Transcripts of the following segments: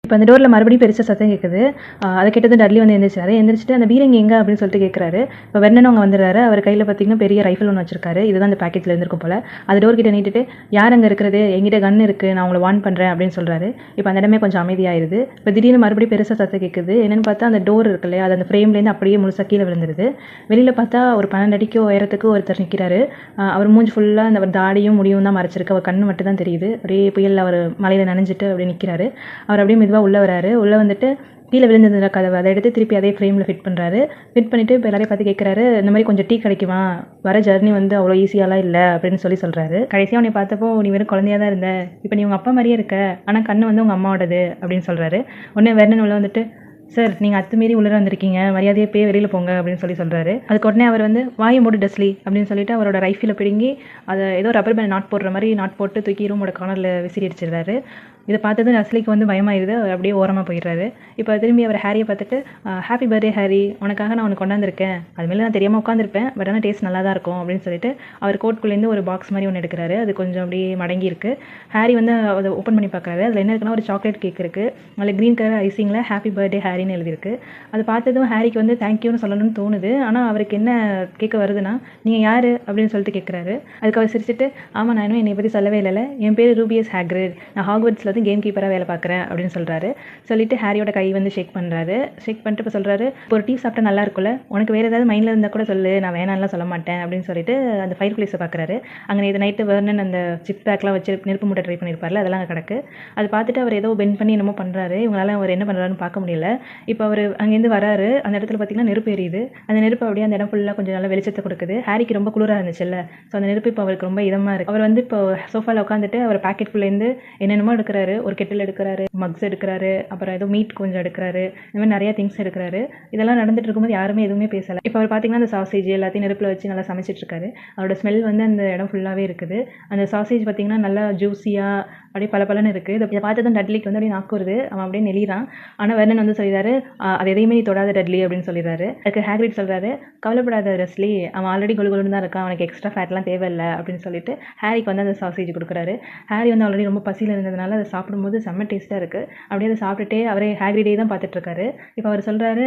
இப்போ அந்த டோரில் மறுபடியும் பெருசாக சத்தம் கேட்குது. அதை கேட்டது டட்லி வந்து எந்திரிச்சாரு. எந்திரிச்சிட்டு அந்த பீரங்கி எங்கே அப்படின்னு சொல்லிட்டு கேட்குறாரு. இப்போ வெர்னன் அவங்க வந்துடுறாரு. அவர் கையில் பார்த்தீங்கன்னா பெரிய ரைஃபிள் ஒன்று வச்சிருக்காரு. இதுதான் அந்த பேக்கெட்டில் இருந்திருக்கும் போல. அது டோர் கிட்ட நீட்டிட்டு யார் அங்கே இருக்கிறது, எங்கிட்ட கன் இருக்குது, நான் உங்களை வார்ன் பண்ணுறேன் அப்படின்னு சொல்கிறாரு. இப்போ அந்த இடமே கொஞ்சம் அமைதியாயிருது. இப்போ திடீர்னு மறுபடியும் பெருசாக சத்தம் கேட்குது. என்னென்னு பார்த்தா அந்த டோர் இருக்கு இல்லையா, அது அந்த ஃப்ரேம்லேருந்து அப்படியே முழுசாக கீழே விழுந்துருது. வெளியில் பார்த்தா ஒரு 12 அடிக்கோ உயரத்துக்கு ஒருத்தர் நிற்கிறாரு. அவர் மூஞ்சி ஃபுல்லாக அந்த தாடியும் முடியும் தான் மறைச்சிருக்கு. அவர் கண்ணு மட்டும் தான் தெரியுது. அப்படியே புயலில் அவர் மலையில் நனைஞ்சிட்டு அப்படியே நிற்கிறாரு. அவர் அப்படியே மெதுவாக உள்ளே வராரு. உள்ளே வந்துட்டு கீழே விழுந்ததுல கதவை அதை எடுத்து திருப்பி அதே ஃப்ரேமில் ஃபிட் பண்ணுறாரு. ஃபிட் பண்ணிவிட்டு இப்போ எல்லாரையும் பார்த்து கேட்குறாரு, இந்த மாதிரி கொஞ்சம் டீ கிடைக்குமா, வர ஜர்னி வந்து அவ்வளோ ஈஸியாலாம் இல்லை அப்படின்னு சொல்கிறாரு. கடைசியாக உன்னை பார்த்தப்போ நீ வெறும் குழந்தையாக தான் இருந்த, இப்போ நீ உங்கள் அப்பா மாதிரியே இருக்க, ஆனால் கண்ணு வந்து உங்கள் அம்மாவோடது அப்படின்னு சொல்கிறாரு. உடனே வெர்னன் உள்ள வந்துட்டு, சார் நீங்கள் அத்துமீறி உள்ளே வந்திருக்கீங்க, மரியாதையை போய் வெளியில் போங்க அப்படின்னு சொல்கிறாரு. அதுக்கு உடனே அவர் வந்து வாயை மூடு டஸ்லி அப்படின்னு சொல்லிட்டு அவரோட ரைஃபிலை பிடுங்கி அதை ஏதோ ரப்பர் பேண்ட் நாட் போடுற மாதிரி நாட் போட்டு தூக்கி ரூமோட கார்னரில் விசிறி அடிச்சிடுறாரு. இதை பார்த்தது டஸ்லிக்கு வந்து பயமாயிருது. அவர் அப்படியே ஓரமாக போயிடுறாரு. இப்போ திரும்பி அவர் ஹாரியை பார்த்துட்டு, ஹாப்பி பர்த்டே ஹாரி, உனக்காக நான் உனக்கு கொண்டாந்துருக்கேன், அதுமாதிரி நான் தெரியாமல் உட்காந்துருப்பேன், பட் ஆனால் டேஸ்ட் நல்லா தான் இருக்கும் அப்படின்னு சொல்லிட்டு அவர் கோட்குள்ளேருந்து ஒரு பாக்ஸ் மாதிரி ஒன்று எடுக்கிறாரு. அது கொஞ்சம் அப்படியே மடங்கி இருக்குது. ஹாரி வந்து அதை ஓப்பன் பண்ணி பார்க்குறாரு. அதில் என்ன இருக்குன்னா ஒரு சாக்லேட் கேக் இருக்குது. அதில் க்ரீன் கலர் ஐசிங்கில் ஹாப்பி பர்த்டே ஹாரின்னு எழுதியிருக்கு. அது பார்த்ததும் ஹாரிக்கு வந்து தேங்க்யூன்னு சொல்லணும்னு தோணுது. ஆனால் அவருக்கு என்ன கேட்க வருதுன்னா, நீங்கள் யார் அப்படின்னு சொல்லிட்டு கேட்குறாரு. அதுக்கு அவர் சிரிச்சிட்டு, ஆமாம் நான் இன்னும் என்னை பற்றி சொல்லவே இல்லை, என் பேர் ரூபியஸ் ஹேக்ரிட், நான் ஹாக்வர்ட்ஸில் வந்து கேம் கீப்பராக வேலை பார்க்குறேன் அப்படின்னு சொல்கிறாரு. சொல்லிட்டு ஹாரியோட கை வந்து ஷேக் பண்ணுறாரு. ஷேக் பண்ணிட்டு இப்போ சொல்கிறாரு, இப்போ ஒரு டீ சாப்பிட்டா நல்லா இருக்கும்ல, உனக்கு வேறு ஏதாவது மைண்டில் இருந்தால் கூட சொல்லு, நான் வேணாம்லாம் சொல்ல மாட்டேன் அப்படின்னு சொல்லிட்டு அந்த ஃபயர் பிளேஸை பார்க்குறாரு. அங்கே இது நைட்டு வெர்னன் அந்த சிப் பேக்லாம் வச்சு நெருப்பு மூட்டை ட்ரை பண்ணியிருப்பார்ல, அதெல்லாம் அங்கே கிடக்கு. அது பார்த்துட்டு அவர் ஏதோ பெண்ட் பண்ணி என்னமோ பண்ணுறாரு. இவங்களால அவர் என்ன பண்ணுறாருன்னு பார்க்க முடியல. இப்போ அவர் அங்கேருந்து வராரு. அந்த இடத்துல பார்த்தீங்கன்னா நெருப்பு எரியுது. அந்த நெருப்பு அப்படியே அந்த இடம் ஃபுல்லாக கொஞ்சம் நல்லா வெளிச்சத்தை கொடுக்குது. ஹாரிக்கு ரொம்ப குளிராக இருந்துச்சுல்ல, ஸோ அந்த நெருப்பு இப்போ அவருக்கு ரொம்ப இதமாக இருக்குது. அவர் வந்து இப்போ சோஃபாவில் உட்காந்துட்டு அவர் பேக்கெட்குள்ளேருந்து என்னென்னமோ எடுக்கிறாரு. ஒரு கெட்டில் எடுக்கிறாரு, மக்ஸ் எடுக்கிறாரு, அப்புறம் ஏதோ மீட் கொஞ்சம் எடுக்கிறாரு, இந்த மாதிரி நிறைய திங்ஸ் எடுக்கிறாரு. இதெல்லாம் நடந்துட்டு இருக்கும்போது யாருமே எதுவுமே பேசலை. இப்போ அவர் பார்த்தீங்கன்னா அந்த சாசேஜ் எல்லாத்தையும் நெருப்பில் வச்சு நல்லா சமைச்சிட்டு இருக்காரு. அவரோட ஸ்மெல் வந்து அந்த இடம் ஃபுல்லாகவே இருக்குது. அந்த சாசேஜ் பார்த்தீங்கன்னா நல்லா ஜூஸியாக அப்படியே பலன்னு இருக்குது. இதை பார்த்ததும் டட்லிக்கு வந்து அப்படியே நாக்கு வருது. அவன் அப்படியே நெளிறான். ஆனால் வெர்னன் வந்து சொல்லிடுறாரு, அது எதையுமே நீ தொடாத டட்லி அப்படின்னு சொல்லிடுறாரு. அதுக்கு ஹேக்ரிட் சொல்கிறாரு, கவலைப்படாத டஸ்லி, அவன் ஆல்ரெடி கொழுன்னு தான் இருக்கான், அவனுக்கு எக்ஸ்ட்ரா ஃபேட்லாம் தேவையில்லை அப்படின்னு சொல்லிட்டு ஹாரிக்கு வந்து அந்த சாசேஜ் கொடுக்குறாரு. ஹாரி வந்து ஆல்ரெடி ரொம்ப பசியில் இருந்ததுனால அதை சாப்பிடும்போது செம்ம டேஸ்ட்டாக இருக்குது. அப்படியே அதை சாப்பிட்டுட்டே அவரே ஹேக்ரிடே தான் பார்த்துட்ருக்காரு. இப்போ அவர் சொல்கிறாரு,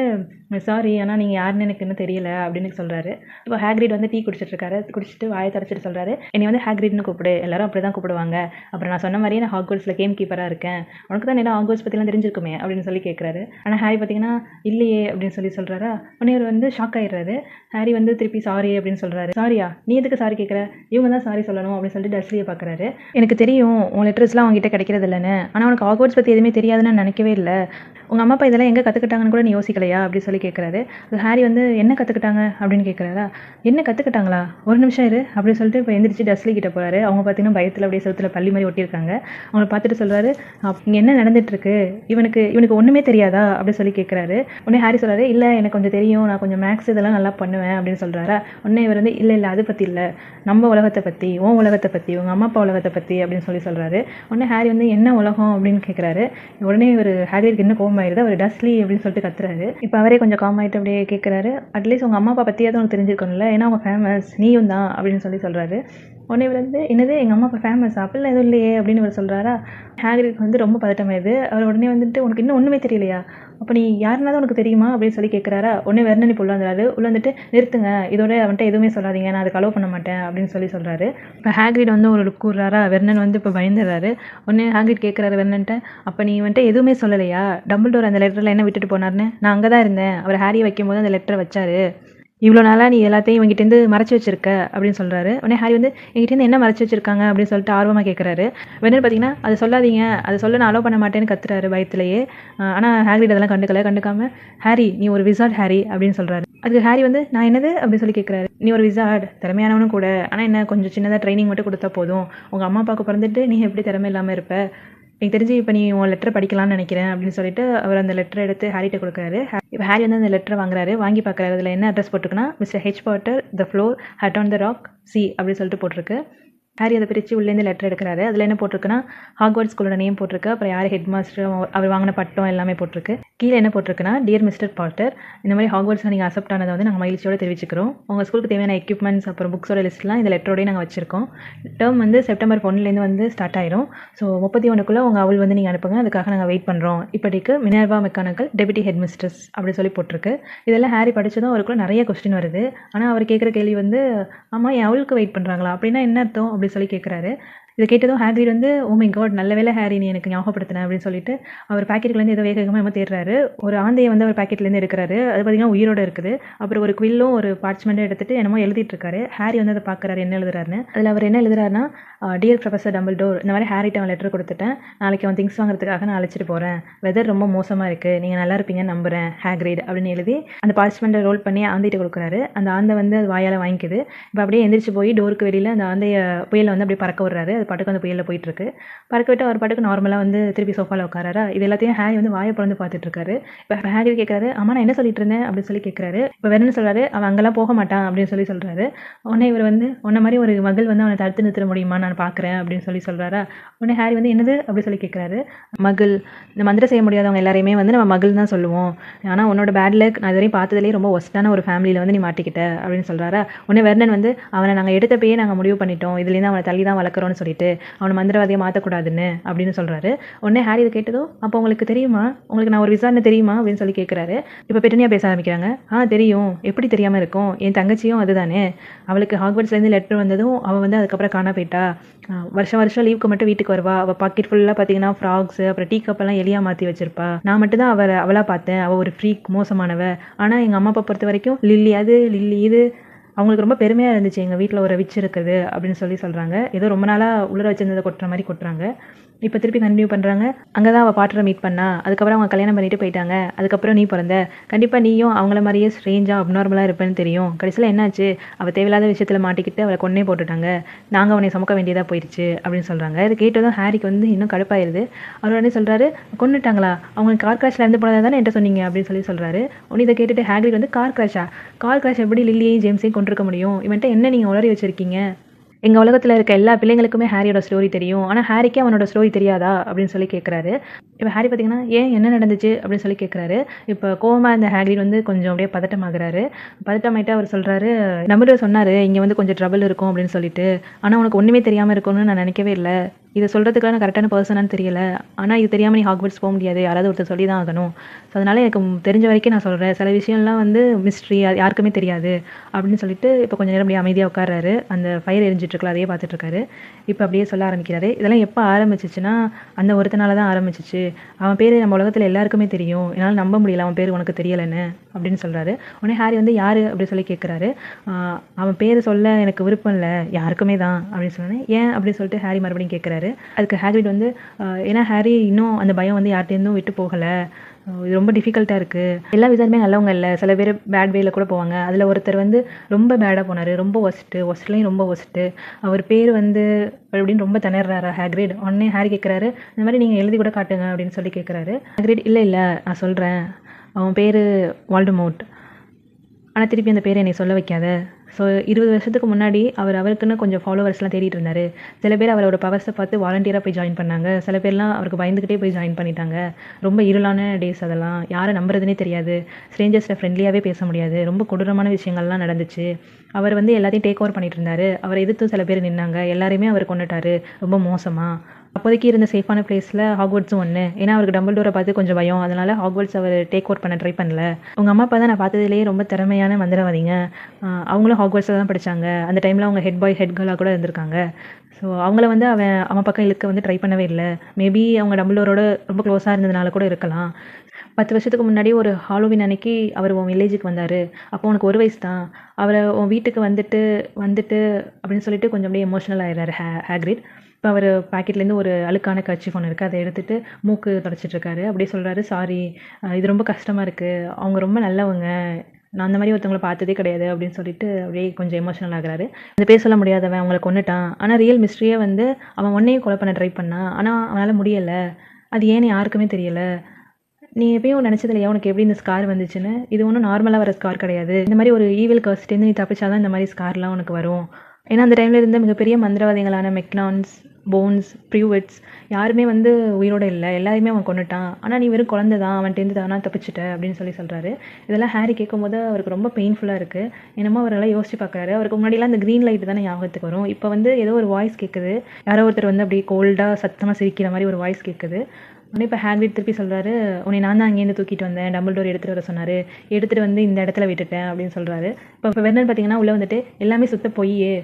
சாரி ஆனால் நீங்கள் யாருன்னு எனக்கு இன்னும் தெரியல அப்படின்னு சொல்கிறாரு. இப்போ ஹேக்ரிட் வந்து டீ குடிச்சிட்ருக்காரு. குடிச்சிட்டு வாயை தரைச்சிட்டு சொல்கிறாரு, என்னை வந்து ஹேக்ரிட்னு கூப்பிடு, எல்லாரும் அப்படி தான் கூப்பிடுவாங்க, அப்புறம் நான் சொன்ன மாதிரியே நான் ஹாக்வர்ட்ஸில் கேம் கீப்பராக இருக்கேன், உனக்கு தான் என்ன ஹாக்வர்ட்ஸ் பற்றிலாம் தெரிஞ்சிருக்குமே அப்படின்னு சொல்லி கேட்குறாரு. ஆனால் ஹாரி பார்த்தீங்கன்னா இல்லையே அப்படின்னு சொல்கிறாரா. உடனே அவர் வந்து ஷாக் ஆகிடுறாரு. ஹாரி வந்து திருப்பி சாரி அப்படின்னு சொல்கிறாரு. சாரியா, நீ எதுக்கு சாரி கேட்குற, இவங்க தான் சாரி சொல்லணும் அப்படின்னு சொல்லிட்டு டஸ்லியை பார்க்குறாரு. எனக்கு தெரியும் உன் லெட்டர்ஸ்லாம் அவங்ககிட்ட கிடைக்கிறது இல்லைன்னு, ஆனால் உனக்கு ஹாக்வர்ட்ஸ் பற்றி எதுவுமே தெரியாதுன்னு நினைக்கவே இல்லை, உங்கள் அம்மா அப்பா இதெல்லாம் எங்கே கற்றுக்கிட்டாங்கன்னு கூட நீ யோசிக்கலையா அப்படி சொல்லி கேட்குறாரு. ஹாரி வந்து என்ன கற்றுக்கிட்டாங்க அப்படின்னு கேட்குறாரா. என்ன கற்றுக்கிட்டாங்களா, ஒரு நிமிஷம் இரு அப்படின்னு சொல்லிட்டு இப்போ எந்திரிச்சு டஸ்லி கிட்ட போகிறாரு. அவங்க பார்த்தீங்கன்னா பயத்தில் அப்படியே செவுத்துல பள்ளி மாதிரி ஒட்டியிருக்காங்க. அவங்கள பார்த்துட்டு சொல்கிறாரு, இங்கே என்ன நடந்துட்டுருக்கு, இவனுக்கு ஒன்றுமே தெரியாதா அப்படி சொல்லி கேட்குறாரு. உடனே ஹாரி சொல்கிறாரு, இல்லை எனக்கு கொஞ்சம் தெரியும், நான் கொஞ்சம் மேக்ஸ் இதெல்லாம் நல்லா பண்ணுவேன் அப்படின்னு சொல்கிறாரா. உடனே இவர் வந்து இல்லை அதை பற்றி இல்லை, நம்ம உலகத்தை பற்றி, உன் உலகத்தை பற்றி, உங்கள் அம்மா அப்பா உலகத்தை பற்றி அப்படின்னு சொல்கிறாரு. உடனே ஹாரி வந்து என்ன உலகம் அப்படின்னு கேட்குறாரு. உடனே ஒரு ஹாரிக்கு என்ன கோவம் ஆயிடுது. அவர் டஸ்லி அப்படின்னு சொல்லிட்டு கத்துறாரு. இப்போ அவரே கொஞ்சம் காம் ஆகிட்டு அப்படியே கேட்குறாரு, அட்லீஸ்ட் உங்கள் அம்மா அப்பா பற்றியாவது உனக்கு தெரிஞ்சிருக்கணும்ல, ஏன்னா அவங்க ஃபேமஸ், நீயும் தான் அப்படின்னு சொல்கிறாரு. உடனே வந்து என்னது எங்கள் அம்மா அப்பா ஃபேமஸ், அப்படிலாம் எதுவும் இல்லையே அப்படின்னு அவர் சொல்கிறாரா. ஹேக்ரிட் வந்து ரொம்ப பதட்டமாயிடுது. அவர் உடனே வந்துட்டு உனக்கு இன்னும் ஒன்றுமே தெரியலையா, அப்போ நீ யாருன்னா தான் உனக்கு தெரியுமா அப்படின்னு சொல்லி கேட்குறாரா. உடனே வெர்னன் இப்போ உள்ளாந்துறாரு. வந்துட்டு நிறுத்துங்க, இதோட அவன்கிட்ட எதுவுமே சொல்லாதீங்க, நான் அதுக்கு அலோவ் பண்ண மாட்டேன் அப்படின்னு சொல்கிறாரு. இப்போ ஹேக்ரிட் வந்து ஒரு லுக் கூடுறாரா. வெர்னன் வந்து இப்போ பயந்துடுறாரு. உடனே ஹேக்ரிட் கேட்குறாரு வெர்னன்ட்ட, அப்போ நீ வந்துட்டு எதுவுமே சொல்லலையா, டம்பிள்டோர் அந்த லெட்டரில் என்ன விட்டுட்டு போனார்னு, நான் அங்கே தான் இருந்தேன், அவர் ஹாரியை வைக்கும் போது அந்த லெட்டரை வச்சாரு, இவ்வளோ நாளாக நீ எல்லாத்தையும் இவங்கிட்டேருந்து மறைச்சி வச்சிருக்க அப்படின்னு சொல்கிறாரு. உடனே ஹாரி வந்து எங்கிட்டேருந்து என்ன மறைச்சி வச்சிருக்காங்க அப்படின்னு சொல்லிட்டு ஆர்வமாக கேட்குறாரு. வெர்னன் பார்த்தீங்கன்னா அதை சொல்லாதீங்க, அதை சொல்ல நான் அலோவ் பண்ண மாட்டேன்னு கத்துறாரு பயத்திலேயே. ஆனால் ஹேக்ரிட் அதெல்லாம் கண்டுக்காம ஹாரி நீ ஒரு விசார்ட் ஹாரி அப்படின்னு சொல்கிறாரு. அதுக்கு ஹாரி வந்து நான் என்னது அப்படின்னு சொல்லி கேட்குறாரு. நீ ஒரு விசார்ட், திறமையானவனும் கூட, ஆனால் என்ன கொஞ்சம் சின்னதாக ட்ரைனிங் மட்டும் கொடுத்தா போதும், உங்கள் அம்மா அப்பாவுக்கு பிறந்துட்டு நீ எப்படி திறமை இல்லாமல் இருப்ப, எனக்கு தெரிஞ்சு இப்போ நீ உன் லெட்டர் படிக்கலாம்னு நினைக்கிறேன் அப்படின்னு சொல்லிட்டு அவர் அந்த லெட்டரை எடுத்து ஹாரிட்ட கொடுக்குறாரு. இப்போ ஹாரி வந்து அந்த லெட்டரை வாங்குறாரு. வாங்கி பார்க்குறாரு. அதில் என்ன அட்ரஸ் போட்டிருக்குன்னா, mister H Potter, the floor, hut on the rock, sea அப்படின்னு சொல்லிட்டு போட்டிருக்கு. ஹாரி அதை பிரித்து உள்ளேருந்து லெட்டர் எடுக்கிறாரு. அதில் என்ன போட்டிருக்குன்னா, ஹாக்வர்ட்ஸ் ஸ்கூலோட நேம் போட்டிருக்கு. அப்புறம் யார் ஹெட் மாஸ்டர், அவர் வாங்கின பட்டம் எல்லாமே போட்டிருக்கு. கீழே என்ன போட்டிருக்குன்னா, டியர் மிஸ்டர் பாட்டர், இந்த மாதிரி ஹாக்வர்ட்ஸில் நீங்கள் அக்செப்ட் ஆனதை வந்து நாங்கள் மகிழ்ச்சியோடு தெரிவிச்சுக்கிறோம். உங்கள் ஸ்கூலுக்கு தேவையான எக்யூப்மெண்ட்ஸ் அப்புறம் புக்ஸோட லிஸ்ட்லாம் இந்த லெட்டரோடய நாங்கள் வச்சிருக்கோம். டேர்ம் வந்து செப்டம்பர் 1 வந்து ஸ்டார்ட் ஆயிரும். ஸோ 31க்குள்ளே உங்கள் அவள் வந்து நீங்கள் அனுப்புங்க, அதுக்காக நாங்கள் வெயிட் பண்ணுறோம். இப்படிக்கு Minerva mechanical deputy head mistress அப்படி சொல்லி போட்டிருக்கு. இதெல்லாம் ஹாரி படித்ததும் அவருக்குள்ள நிறைய கொஸ்டின் வருது. ஆனால் அவர் கேட்குற கேள்வி வந்து, ஆமாம் என் அவளுக்கு வெயிட் பண்ணுறாங்களா அப்படின்னா என்ன அர்த்தம் அப்படி சொல்லி கேட்குறாரு. இதை கேட்டதும் ஹாக்ரிட் வந்து, ஓ மை காட், நல்ல வேளை ஹாரி நீ எனக்கு ஞாபகப்படுத்தினேன் அப்படின்னு சொல்லிட்டு அவர் பாக்கெட்லேருந்து ஏதோ வேகமாக தேடுறாரு. ஒரு ஆந்தையை வந்து அவர் பாக்கெட்லேருந்து எடுக்கிறாரு. அது பார்த்தீங்கன்னா உயிரோடு இருக்குது. அப்புறம் ஒரு குவில்லும் ஒரு பார்ச்மெண்ட்டும் எடுத்துட்டு என்னமோ எழுதிட்டு இருக்காரு. ஹாரி வந்து அதை பார்க்குறாரு என்ன எழுதுறாருன்னு. அதில் அவர் என்ன எழுதுறாருன்னா, டியர் ப்ரொஃபஸர் டம்பிள்டோர், இந்த மாதிரி ஹாரிட்ட அவன் லெட்டர் கொடுத்துட்டேன், நாளைக்கு அவன் திங்ஸ் வாங்குறதுக்காக நான் அழைச்சிட்டு போகிறேன், வெதர் ரொம்ப மோசமாக இருக்குது, நீங்கள் நல்லா இருப்பீங்கன்னு நம்புகிறேன் ஹாக்ரிட் அப்படின்னு எழுதி அந்த பார்ச்மெண்ட்டை ரோல் பண்ணி ஆந்திட்ட கொடுக்குறாரு. அந்த ஆந்தை வந்து அது வாயால் வாங்கிக்குது. இப்போ அப்படியே எந்திரிச்சு போய் டோருக்கு வெளியில் அந்த ஆந்தைய புயலை வந்து அப்படியே பறக்க விடுறாரு. அது பாட்டுக்கு அந்த புயலில் போயிட்டுருக்கு. பறக்க விட்டு அவர் பாட்டுக்கு நார்மலாக வந்து திருப்பி சோஃபாவில் உட்காராரா. இது எல்லாத்தையும் ஹாரி வந்து வாயை பிறந்து பார்த்துட்டு இருக்காரு. இப்போ ஹாரி கேட்குறாரு, அம்மா நான் என்ன சொல்லிட்டு இருந்தேன் அப்படின்னு சொல்லி கேட்குறாரு. இப்போ வேற என்ன சொல்கிறாரு, அவன் அங்கெல்லாம் போக மாட்டான் அப்படின்னு சொல்லி சொல்கிறாரு. உடனே இவர் வந்து, உன்ன மாதிரி ஒரு மகள் வந்து அவனை தடுத்து நிறுத்த முடியுமா, நான் பார்க்குறேன் அப்படின்னு சொல்லி சொல்கிறாரா. உடனே ஹாரி வந்து என்னது அப்படி சொல்லி கேட்குறாரு. மகள், இந்த மந்திரம் செய்ய முடியாதவங்க எல்லாரையுமே வந்து நம்ம மகள் தான் சொல்லுவோம். ஆனால் உன்னோட பேட் லக் நான் இதுவரையும் பார்த்ததுலேயே ரொம்ப ஒஸ்ட்டான ஒரு ஃபேமிலியில் வந்து நீ மாட்டிக்கிட்ட அப்படின்னு சொல்கிறாரா. உடனே வெர்னன் வந்து, அவனை நாங்கள் எடுத்தப்பயே நாங்கள் முடிவு பண்ணிட்டோம், இதுலேருந்து அவனை தள்ளி தான் வளர்க்குறோன்னு சொல்லிட்டு அவனை மந்திரவாதியை மாற்றக்கூடாதுன்னு அப்படின்னு சொல்கிறாரு. உடனே ஹாரி இதை கேட்டதும், அப்போ உங்களுக்கு தெரியுமா, உங்களுக்கு நான் ஒரு விசாரணை தெரியுமா அப்படின்னு சொல்லி கேட்குறாரு. இப்போ பெட்டனியா பேச ஆரம்பிக்கிறாங்க. தெரியும், எப்படி தெரியாமல் இருக்கும், என் தங்கச்சியும் அதுதானே, அவளுக்கு ஹாக்வர்ட்ஸ்லேருந்து லெட்டர் வந்ததும் அவள் வந்து அதுக்கப்புறம் காணா போயிட்டா. வருஷம் லீவுக்கு மட்டும் வீட்டுக்கு வருவா. அவள் பாக்கெட் ஃபுல்லாக பார்த்தீங்கன்னா ஃப்ராக்ஸு அப்புறம் டீ கப்பெல்லாம் எலியாக மாற்றி வச்சிருப்பா. நான் மட்டும் தான் அவளாக பார்த்தேன். அவள் ஒரு ஃப்ரீக், மோசமானவ. ஆனால் எங்கள் அம்மா அப்பா பொறுத்த வரைக்கும் லில்லி அது லில்லி இது, அவங்களுக்கு ரொம்ப பெருமையாக இருந்துச்சு எங்கள் வீட்டில் ஒரு விச் இருக்குது அப்படின்னு சொல்லி சொல்கிறாங்க. ஏதோ ரொம்ப நாளாக உள்ள வச்சிருந்ததை கொட்டுற மாதிரி கொட்டுறாங்க. இப்போ திருப்பி கண்டினியூ பண்ணுறாங்க. அங்கே தான் அவள் பாட்டரை மீட் பண்ணா, அதுக்கப்புறம் அவங்க கல்யாணம் பண்ணிட்டு போயிட்டாங்க, அதுக்கப்புறம் நீ பிறந்த, கண்டிப்பாக நீயும் அவங்கள மாதிரியே ஸ்ட்ரேஞ்சாக அப்நார்மலாக இருப்பேன்னு தெரியும். கடைசியில் என்னாச்சு, அவள் தேவையில்லாத விஷயத்தில் மாட்டிக்கிட்டு அவளை கொன்னே போட்டுட்டாங்க, நாங்கள் அவனை சுமக்க வேண்டியதாக போயிடுச்சு அப்படின்னு சொல்கிறாங்க. இது கேட்டதும் ஹாரிக்கு வந்து இன்னும் கடுப்பாயிருது. அவர் உடனே சொல்கிறாரு, கொன்னுட்டாங்களா, அவங்களுக்கு கார் கிராஷில் இருந்து போனதாக தானே என்கிட்ட சொன்னீங்க அப்படின்னு சொல்லி சொல்கிறாரு. உடனே இதை கேட்டுட்டு ஹாக்ரிட் வந்து, கார் கிராஷ் எப்படி லில்லியையும் ஜேம்ஸையும் கொண்டிருக்க முடியும், இவன்ட்ட என்ன நீங்கள் உளறி வச்சுருக்கீங்க, எங்கள் உலகத்தில் இருக்க எல்லா பிள்ளைங்களுக்குமே ஹாரியோட ஸ்டோரி தெரியும், ஆனால் ஹாரிக்கே அவனோட ஸ்டோரி தெரியாதா அப்படின்னு சொல்லி கேட்குறாரு. இப்போ ஹாரி பார்த்தீங்கன்னா, ஏன் என்ன நடந்துச்சு அப்படின்னு சொல்லி கேட்குறாரு. இப்போ கோவமாக இந்த ஹாக்ரிட் வந்து கொஞ்சம் அப்படியே பதட்டமாகறாரு. பதட்டமாயிட்டு அவர் சொல்கிறாரு, நம்பர் சொன்னார் இங்கே வந்து கொஞ்சம் ட்ரபிள் இருக்கும் அப்படின்னு சொல்லிட்டு, ஆனால் உனக்கு ஒன்றுமே தெரியாமல் இருக்கும்னு நான் நினைக்கவே இல்லை, இதை சொல்கிறதுக்கான கரெக்டான பர்சனான்னு தெரியல, ஆனால் இது தெரியாமல் நீ ஹாக்வர்ட்ஸ் போக முடியாது, யாராவது ஒருத்தர் சொல்லி தான் ஆகணும், ஸோ அதனால் எனக்கு தெரிஞ்ச வரைக்கும் நான் சொல்கிறேன், சில விஷயம்லாம் வந்து மிஸ்ட்ரி, யாருக்குமே தெரியாது அப்படின்னு சொல்லிட்டு இப்போ கொஞ்சம் நேரம் அப்படியே அமைதியாக உட்கார்றாரு. அந்த ஃபயர் எரிஞ்சிட்ருக்கல அதையே பார்த்துட்ருக்காரு. இப்போ அப்படியே சொல்ல ஆரம்பிக்கிறாரு. இதெல்லாம் எப்போ ஆரம்பிச்சிச்சுன்னா, அந்த ஒருத்தனால தான் ஆரம்பிச்சிச்சு, அவன் பேர் நம்ம உலகத்தில் எல்லாருக்குமே தெரியும், என்னால் நம்ப முடியல அவன் பேர் உனக்கு தெரியலைன்னு அப்படின்னு சொல்கிறாரு. உடனே ஹாரி வந்து யார் அப்படி சொல்லி கேட்குறாரு. அவன் பேர் சொல்ல எனக்கு விருப்பம் இல்லை, யாருக்குமே தான் அப்படின்னு சொன்னேன். ஏன் அப்படின்னு சொல்லிட்டு ஹாரி மறுபடியும் கேட்குறாரு. அதுக்கு ஹாக்ரிட் வந்து, ஏன்னா ஹாரி இன்னும் அந்த பயம் வந்து யார்கிட்டேருந்தும் விட்டு போகலை, இது ரொம்ப டிஃபிகல்ட்டாக இருக்குது, எல்லா விதமே நல்லவங்க இல்லை, சில பேர் பேட் வேல கூட போவாங்க, அதில் ஒருத்தர் வந்து ரொம்ப பேடாக போனார், ரொம்ப ஒஸ்ட்லேயும் ரொம்ப ஒஸ்ட்டு, அவர் பேர் வந்து அப்படின்னு ரொம்ப திணறாரா ஹாக்ரிட். உடனே ஹாரி கேட்குறாரு, இந்த மாதிரி நீங்கள் எழுதி கூட காட்டுங்க அப்படின்னு சொல்லி கேட்குறாரு. ஹாக்ரிட், இல்லை நான் சொல்கிறேன், அவன் பேர் வால்டமோர்ட், ஆனால் திருப்பி அந்த பேரை என்னை சொல்ல வைக்காத. ஸோ 20 வருஷத்துக்கு முன்னாடி அவருக்குன்னு கொஞ்சம் ஃபாலோவர்ஸ்லாம் தேடிட்டு இருந்தார். சில பேர் அவரோட பவர்ஸை பார்த்து வாலண்டியராக போய் ஜாயின் பண்ணாங்க, சில பேர்லாம் அவருக்கு பயந்துக்கிட்டே போய் ஜாயின் பண்ணிட்டாங்க. ரொம்ப இருளான டேஸ், அதெல்லாம் யாரை நம்புறதுனே தெரியாது, ஸ்ட்ரேஞ்சர்ஸில் ஃப்ரெண்ட்லியாகவே பேச முடியாது, ரொம்ப கொடூரமான விஷயங்கள்லாம் நடந்துச்சு. அவர் வந்து எல்லாத்தையும் டேக் ஓவர் பண்ணிட்டு இருந்தார். அவரை எதிர்த்து சில பேர் நின்னாங்க, எல்லாரையுமே அவர் கொண்டுட்டார் ரொம்ப மோசமாக. அப்போதைக்கு இருந்த சேஃபான பிளேஸில் ஹாக்வர்ட்ஸும் ஒன்று. ஏன்னா அவருக்கு டம்பிள்டோரை பார்த்து கொஞ்சம் பயம், அதனால் ஹாக்வர்ட்ஸ் அவர் டேக் ஓவர் பண்ண ட்ரை பண்ணல. உங்கள் அம்மா அப்பா தான் நான் பார்த்ததுலேயே ரொம்ப திறமையான மந்திரவாதிங்க, அவங்களும் ஹாக்வர்ட்ஸில் தான் படித்தாங்க, அந்த டைமில் அவங்க ஹெட் பாய் ஹெட் கேர்ளாக கூட இருந்திருக்காங்க. ஸோ அவங்கள வந்து அவன் பக்கம் இழுக்க வந்து ட்ரை பண்ணவே இல்லை. மேபி அவங்க டம்பிள்டோரோட ரொம்ப க்ளோஸாக இருந்ததுனால கூட இருக்கலாம். 10 வருஷத்துக்கு முன்னாடி ஒரு ஹாலோவின் அன்னைக்கு அவர் உன் வில்லேஜுக்கு வந்தார், அப்போ உனக்கு 1 வயசு தான், அவரை உன் வீட்டுக்கு வந்துட்டு அப்படின்னு சொல்லிட்டு கொஞ்சம் அப்படியே எமோஷனல் ஆயிடுறாரு ஹாக்ரிட். இப்போ அவர் பாக்கெட்லேருந்து ஒரு அழுக்கான கர்ச்சீஃப் ஒன்று இருக்குது, அதை எடுத்துகிட்டு மூக்கு தொடச்சிட்ருக்காரு. அப்படியே சொல்கிறாரு, சாரி, இது ரொம்ப கஷ்டமாக இருக்குது, அவங்க ரொம்ப நல்லவங்க, நான் அந்த மாதிரி ஒருத்தவங்களை பார்த்ததே கிடையாது அப்படின்னு சொல்லிட்டு அப்படியே கொஞ்சம் எமோஷனல் ஆகுறாரு. அந்த பேர் சொல்ல முடியாதவன் அவங்களை கொண்டுட்டான், ஆனால் ரியல் மிஸ்ட்ரியே வந்து அவன் ஒன்றையும் கொலை பண்ண ட்ரை பண்ணான், ஆனால் அவனால் முடியலை, அது ஏன்னு யாருக்குமே தெரியலை, நீ எப்பயும் நினச்சது இல்லையா உனக்கு எப்படி இந்த ஸ்கார் வந்துச்சுன்னு, இது ஒன்றும் நார்மலாக வர ஸ்கார் கிடையாது, இந்த மாதிரி ஒரு ஈவில் கர்ஸ்டேருந்து நீ தப்பிச்சாதான் இந்த மாதிரி ஸ்கார்லாம் உனக்கு வரும், ஏன்னா அந்த டைமில் இருந்த மிகப்பெரிய மந்திரவாதிகளான மெக்னான்ஸ், போன்ஸ், ப்ரியூவிட்ஸ் யாருமே வந்து உயிரோடு இல்லை, எல்லாருமே அவன் கொண்டுட்டான். ஆனால் நீ வெறும் குழந்தை தான், அவன்கிட்டேருந்து தானா தப்பிச்சிட்ட அப்படின்னு சொல்கிறாரு. இதெல்லாம் ஹாரி கேட்கும்போது அவருக்கு ரொம்ப பெயின்ஃபுல்லாக இருக்குது. என்னமோ அவரெல்லாம் யோசிச்சு பார்க்குறாரு. அவருக்கு முன்னாடிலாம் அந்த க்ரீன் லைட் தானே ஞாபகத்துக்கு வரும். இப்போ வந்து ஏதோ ஒரு வாய்ஸ் கேட்குது. யாரோ ஒருத்தர் வந்து அப்படியே கோல்டாக சத்தமாக சிரிக்கிற மாதிரி ஒரு வாய்ஸ் கேட்குது. உடனே இப்போ ஹாக்ரிட் திருப்பி சொல்கிறாரு, உன்னை நான் தான் அங்கேருந்து தூக்கிட்டு வந்தேன், டம்பிள்டோர் எடுத்துகிட்டு வர சொன்னார், எடுத்துகிட்டு வந்து இந்த இடத்துல விட்டுட்டேன் அப்படின்னு சொல்கிறாரு. இப்போ வெர்னன் பார்த்தீங்கன்னா உள்ளே வந்துட்டு எல்லாமே சுத்த பொய்யே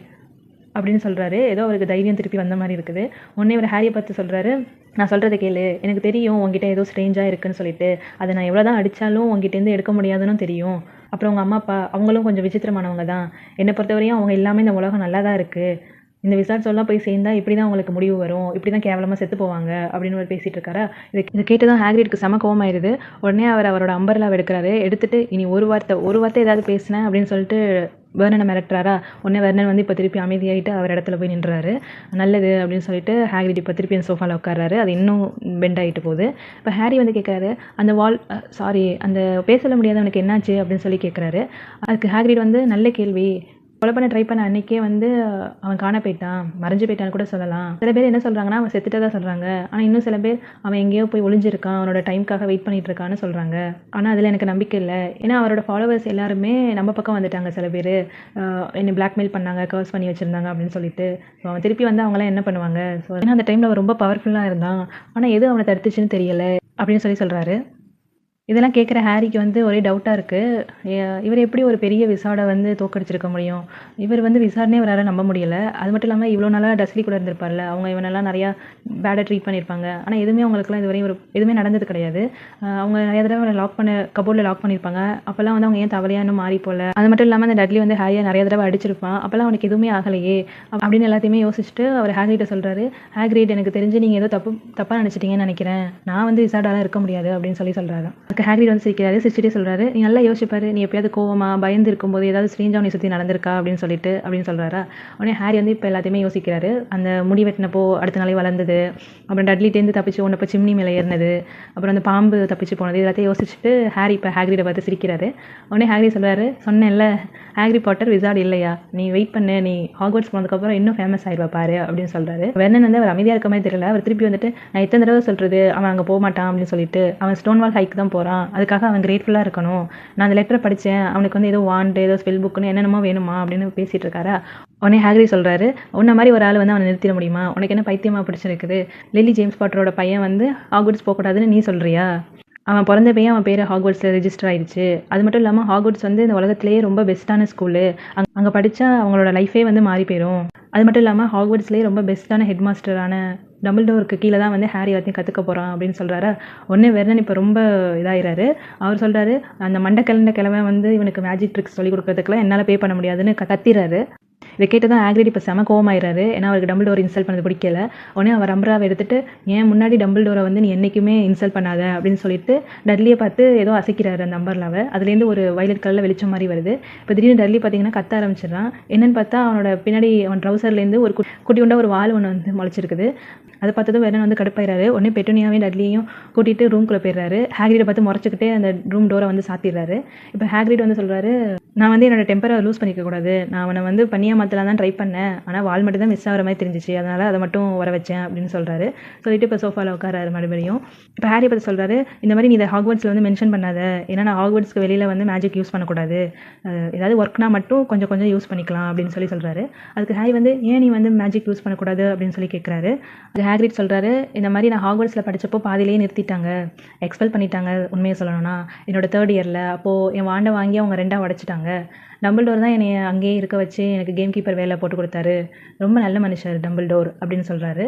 அப்படின்னு சொல்கிறாரு. ஏதோ அவருக்கு தைரியம் திருப்பி வந்த மாதிரி இருக்குது. உடனே ஒரு ஹாரியை பார்த்து சொல்கிறாரு, நான் சொல்கிறத கேளு, எனக்கு தெரியும் உங்ககிட்ட ஏதோ ஸ்ட்ரேஞ்சாக இருக்குன்னு சொல்லிட்டு, அதை நான் எவ்வளோ தான் அடித்தாலும் உங்ககிட்டேருந்து எடுக்க முடியாதுன்னு தெரியும். அப்புறம் உங்கள் அம்மா அப்பா அவங்களும் கொஞ்சம் விசித்திரமானவங்க தான். என்னை பொறுத்தவரையும் அவங்க எல்லாமே இந்த உலகம் நல்லா தான் இருக்குது. இந்த விசார்ட்ஸ் எல்லாம் போய் சேர்ந்தா இப்படி தான் உங்களுக்கு முடிவு வரும், இப்படி தான் கேவலமாக செத்து போவாங்க அப்படின்னு ஒரு பேசிகிட்டு இருக்காரா. இதை கேட்டு தான் ஹாக்ரிட்க்கு செம கோவமாயிருது. உடனே அவரோட அம்பர்லாவை எடுக்கிறாரு. எடுத்துட்டு இனி ஒரு வார்த்தை ஏதாவது பேசினேன் அப்படின்னு சொல்லிட்டு வெர்னனை மிரட்டுறாரா. உடனே வெர்னன் வந்து இப்போ திருப்பி அமைதியாகிட்டு அவர் இடத்துல போய் நின்றாரு. நல்லது அப்படின்னு சொல்லிட்டு ஹாக்ரிட் இப்போ திருப்பி அந்த சோஃபாவில் உட்கார்றாரு. அது இன்னும் பெண்ட் ஆகிட்டு போகுது. இப்போ ஹாரி வந்து கேட்குறாரு, அந்த பேசல முடியாதவனுக்கு என்னாச்சு அப்படின்னு சொல்லி கேட்குறாரு. அதுக்கு ஹாக்ரிட் வந்து நல்ல கேள்வி, கொலை பண்ண ட்ரை பண்ண அன்றைக்கே வந்து அவன் காண போயிட்டான், மறைஞ்சு போயிட்டான்னு கூட சொல்லலாம். சில பேர் என்ன சொல்கிறாங்கன்னா அவன் செத்துட்டதா சொல்கிறாங்க. ஆனால் இன்னும் சில பேர் அவன் எங்கேயோ போய் ஒளிஞ்சிருக்கான், அவனோட டைமுக்காக வெயிட் பண்ணிட்டு இருக்கான்னு சொல்கிறாங்க. ஆனால் அதில் எனக்கு நம்பிக்கை இல்லை. ஏன்னா அவரோட ஃபாலோவர்ஸ் எல்லாருமே நம்ம பக்கம் வந்துட்டாங்க. சில பேர் என்னை பிளாக்மெயில் பண்ணாங்க, கர்ஸ் பண்ணி வச்சுருந்தாங்க அப்படின்னு சொல்லிட்டு. ஸோ அவன் திருப்பி வந்து அவங்களாம் என்ன பண்ணுவாங்க. ஸோ ஏன்னா அந்த டைமில் அவன் ரொம்ப பவர்ஃபுல்லாக இருந்தான், ஆனால் எது அவனை தடுத்துச்சுன்னு தெரியலை அப்படின்னு சொல்கிறாரு. இதெல்லாம் கேட்குற ஹாரிக்கு வந்து ஒரே டவுட்டாக இருக்குது. இவர் எப்படி ஒரு பெரிய விசார்டை வந்து தோக்கடிச்சிருக்க முடியும்? இவர் வந்து விசாரணையே இவரால் நம்ப முடியலை. அது மட்டும் இல்லாமல் இவ்வளோ நாளாக டஸ்லி கூட இருந்திருப்பார்ல, அவங்க இவனெல்லாம் நிறையா பேடாக ட்ரீட் பண்ணியிருப்பாங்க. ஆனால் எதுவுமே அவங்களுக்குலாம் இதுவரையும் எதுவுமே நடந்தது கிடையாது. அவங்க நிறைய தடவை கபோர்டில் லாக் பண்ணியிருப்பாங்க. அப்போல்லாம் வந்து அவங்க ஏன் தவறையாக இன்னும் மாறி போகல. அது மட்டும் இல்லாமல் அந்த டட்லி வந்து ஹாரியை நிறைய தடவை அடிச்சிருப்பான். அப்போல்லாம் அவனுக்கு எதுவுமே ஆகலையே அப்படின்னு எல்லாத்தையுமே யோசிச்சுட்டு அவர் ஹாக்ரிட்ட சொல்கிறாரு, ஹாக்ரிட் எனக்கு தெரிஞ்சு நீங்கள் ஏதோ தப்பாக நினச்சிட்டீங்கன்னு நினைக்கிறேன். நான் வந்து விசார்டாலாம் இருக்க முடியாது அப்படின்னு சொல்கிறாரு. ஹாக்ரிட் வந்து சிரிச்சிட்டே சொல்கிறாரு, நீ நல்லா யோசிப்பாரு, நீ எப்பயாவது கோவமா பயந்து இருக்கும்போது ஏதாவது ஸ்ட்ரேஞ்சாக உன்னை சுற்றி நடந்திருக்கா அப்படின்னு சொல்கிறாரா. உடனே ஹாரி வந்து இப்போ எல்லாத்தையுமே யோசிக்கிறாரு. அந்த முடி வெட்டினப்போ அடுத்த நாளே வளர்ந்தது, அப்புறம் டட்லிட்டேருந்து தப்பிச்சு ஒன்றப்போ சிம்னி மேலே ஏறினது, அப்புறம் அந்த பாம்பு தப்பிச்சு போனது, எல்லாத்தையும் யோசிச்சுட்டு ஹாரி இப்போ ஹாக்ரிட்டை பார்த்து சிரிக்கிறாரு. உடனே ஹாரி சொல்கிறாரு, சொன்னேன்ல ஹாரி பாட்டர் விசார்ட் இல்லையா, நீ வெயிட் பண்ணு, நீ ஹாக்வர்ட்ஸ் போனதுக்கப்புறம் இன்னும் ஃபேமஸ் ஆயிடுவா பாரு அப்படின்னு சொல்கிறாரு. வெர்னன் வந்து அவர் அமைதியாக இருக்க மாதிரி தெரியல. அவர் திருப்பி வந்துட்டு, நான் எத்தனை தடவை சொல்கிறது அவன் அங்கே போக மாட்டான் அப்படின்னு சொல்லிட்டு, அவன் ஸ்டோன் வால் ஹைக்கு தான் போகிறான், அதுக்காக அவன் கிரேட்ஃபுல்லாக இருக்கணும். நான் அந்த லெட்டரை படித்தேன், அவனுக்கு வந்து ஏதோ வாண்ட் ஏதோ ஸ்பெல் புக்குன்னு என்னென்னமோ வேணுமா அப்படின்னு பேசிகிட்டு இருக்காரா. உடனே ஹாக்ரி சொல்கிறாரு, உன்ன மாதிரி ஒரு ஆள் வந்து அவனை நிறுத்திட முடியுமா, உனக்கு என்ன பைத்தியமாக பிடிச்சிருக்குது, லில்லி ஜேம்ஸ் பாட்டரோட பையன் வந்து ஹாக்வர்ட்ஸ் போகக்கூடாதுன்னு நீ சொல்கிறியா? அவன் பிறந்த பையன் அவன் பேர் ஹாக்வர்ட்ஸில் ரெஜிஸ்டர் ஆயிடுச்சு. அது மட்டும் இல்லாமல் ஹாக்வர்ட்ஸ் வந்து இந்த உலகத்திலேயே ரொம்ப பெஸ்ட்டான ஸ்கூலு, அங்கே படித்தா அவங்களோட லைஃபே வந்து மாறி போயிடும். அது மட்டும் இல்லாமல் ஹாக்வர்ட்ஸ்லேயே ரொம்ப பெஸ்ட்டான ஹெட் மாஸ்டரான டம்பிள்டோருக்கு கீழே தான் வந்து ஹாரி எல்லாத்தையும் கற்றுக்க போகிறான் அப்படின்னு சொல்கிறாரு. ஒன்று வெர்னன் இப்போ ரொம்ப இதாகிறாரு. அவர் சொல்கிறாரு, அந்த மண்டை கிழமை வந்து இவனுக்கு மேஜிக் ட்ரிக்ஸ் சொல்லி கொடுக்கறதுக்குலாம் என்னால் பே பண்ண முடியாதுன்னு கத்திறாரு. இதை கேட்டு தான் ஹாக்ரிட் இப்போ செம கோவமாயிறாரு. ஏன்னா அவருக்கு டம்பிள்டோர் இன்சல்ட் பண்ணது பிடிக்கல. உடனே அவர் அம்பராவை எடுத்துட்டு, ஏன் முன்னாடி டம்பிள்டோரை வந்து நீ என்றைக்குமே இன்சல்ட் பண்ணாத அப்படின்னு சொல்லிட்டு டட்லியை பார்த்து ஏதோ அசைக்கிறாரு அந்த அம்பர்லாவை. அதுலேருந்து ஒரு வயலட் கலரில் வெளிச்சம் மாதிரி வருது. இப்போ திடீர்னு டட்லி பார்த்தீங்கன்னா கத்த ஆரம்பிச்சிடறான். என்னன்னு பார்த்தா அவனோட பின்னாடி அவன் ட்ரௌசர்லேருந்து ஒரு குட்டியுண்டா ஒரு வால் ஒன்று வந்து முளைச்சிருக்குது. அதை பார்த்ததும் வெர்னன் வந்து கடுப்பாயிறாரு. உடனே பெட்டூனியாவையும் டட்லியையும் கூட்டிகிட்டு ரூம்குள்ளே போயிடுறாரு. ஹாக்ரிட்டை பார்த்து முறைச்சிக்கிட்டே அந்த ரூம் டோரை வந்து சாத்திடுறாரு. இப்போ ஹாக்ரிட் வந்து சொல்கிறாரு, நான் வந்து என்னோட டெம்பரை லூஸ் பண்ணிக்கக்கூடாது, நான் அவனை வந்து பண்ணியாக மாற்றலாம் தான் ட்ரை பண்ணேன், ஆனால் வால் மட்டும் தான் மிஸ் ஆகிற மாதிரி தெரிஞ்சிச்சு, அதனால் அதை மட்டும் வர வச்சேன் அப்படின்னு சொல்கிறாரு. சொல்லிட்டு இப்போ சோஃபாவில் உட்காராரு மறுபடியும். இப்போ ஹாரி பார்த்து சொல்கிறாரு, இந்த மாதிரி நீ இதை ஹாக்வர்ட்ஸில் வந்து மென்ஷன் பண்ணாத, ஏன்னா நான் ஹாக்வர்ட்ஸ்க்கு வெளியில் வந்து மேஜிக் யூஸ் பண்ணக்கூடாது, ஏதாவது ஒர்க்னா மட்டும் கொஞ்சம் கொஞ்சம் யூஸ் பண்ணிக்கலாம் அப்படின்னு சொல்கிறாரு. அதுக்கு ஹாரி வந்து, ஏன் நீ வந்து மேஜிக் யூஸ் பண்ணக்கூடாது அப்படின்னு சொல்லி கேட்குறாரு. அது ஹாக்ரிட் சொல்கிறாரு, இந்த மாதிரி நான் ஹாக்வர்ட்ஸில் படித்தப்போ பாதியிலேயே நிறுத்திட்டாங்க, எக்ஸ்பெல் பண்ணிட்டாங்க. உண்மையை சொல்லணும்னா என்னோட 3rd இயரில் அப்போது என் வாண்டை வாங்கி அவங்க 2ஆக உடைச்சிட்டாங்க. டம்பிள்டோர் தான் என்னை அங்கேயே இருக்க வச்சு எனக்கு கேம் கீப்பர் வேலை போட்டு கொடுத்தாரு, ரொம்ப நல்ல மனுஷர் டம்பிள்டோர் அப்படின்னு சொல்கிறாரு.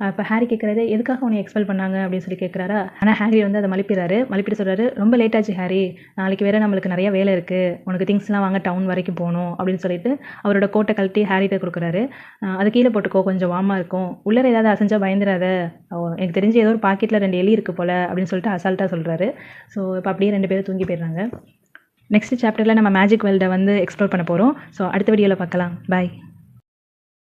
இப்போ ஹாரி கேட்குறது, எதுக்காக உன்னை எக்ஸ்பெல் பண்ணாங்க அப்படின்னு சொல்லி கேட்குறாரா. ஆனால் ஹாரி வந்து அதை மலிப்பிட்டு சொல்கிறாரு, ரொம்ப லேட் ஆச்சு ஹாரி, நாளைக்கு வேறு நம்மளுக்கு நிறைய வேலை இருக்குது, உனக்கு திங்ஸ்லாம் வாங்க டவுன் வரைக்கும் போகணும் அப்படின்னு சொல்லிட்டு அவரோட கோட்டை கழட்டி ஹாரிட்ட கொடுக்குறாரு. அது கீழே போட்டுக்கோ, கொஞ்சம் வார்மாக இருக்கும், உள்ளே ஏதாவது அசைஞ்சா பயந்துடாத, எனக்கு தெரிஞ்சு ஏதோ ஒரு பாக்கெட்டில் 2 எலி இருக்குது போல் அப்படின்னு சொல்லிட்டு அசால்ட்டாக சொல்கிறாரு. ஸோ இப்போ அப்படியே 2 பேரும் தூங்கி போயிடுறாங்க. நெக்ஸ்ட் சாப்டரில் நம்ம மேஜிக் வேர்ல்டை வந்து எக்ஸ்ப்ளோர் பண்ண போகிறோம். ஸோ அடுத்த வீடியோவில் பார்க்கலாம். பாய்.